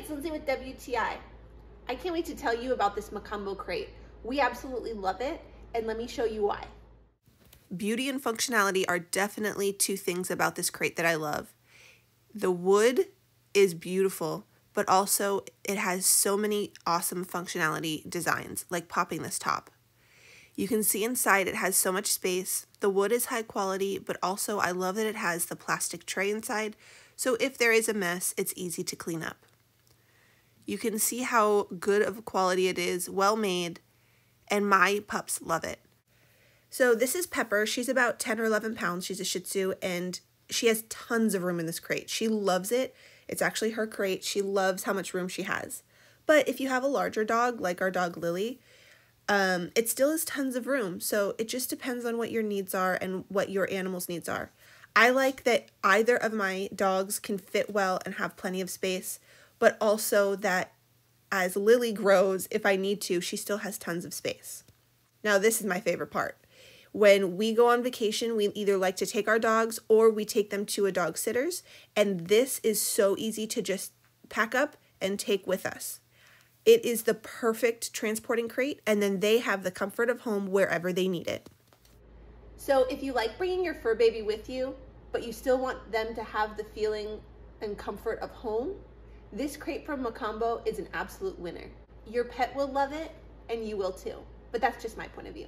it's Lindsay with WTI. I can't wait to tell you about this Mcombo crate. We absolutely love it, and let me show you why. Beauty and functionality are definitely two things about this crate that I love. The wood is beautiful, but also it has so many awesome functionality designs, like popping this top. You can see inside it has so much space. The wood is high quality, but also I love that it has the plastic tray inside, so if there is a mess, it's easy to clean up. You can see how good of a quality it is, well made, and my pups love it. So this is Pepper. She's about 10 or 11 pounds. She's a Shih Tzu, and she has tons of room in this crate. She loves it. It's actually her crate. She loves how much room she has. But if you have a larger dog, like our dog Lily, it still has tons of room. So it just depends on what your needs are and what your animal's needs are. I like that either of my dogs can fit well and have plenty of space, but also that as Lily grows, if I need to, she still has tons of space. Now this is my favorite part. When we go on vacation, we either like to take our dogs or we take them to a dog sitter's, and this is so easy to just pack up and take with us. It is the perfect transporting crate, and then they have the comfort of home wherever they need it. So if you like bringing your fur baby with you, but you still want them to have the feeling and comfort of home, this crate from Mcombo is an absolute winner. Your pet will love it, and you will too. But that's just my point of view.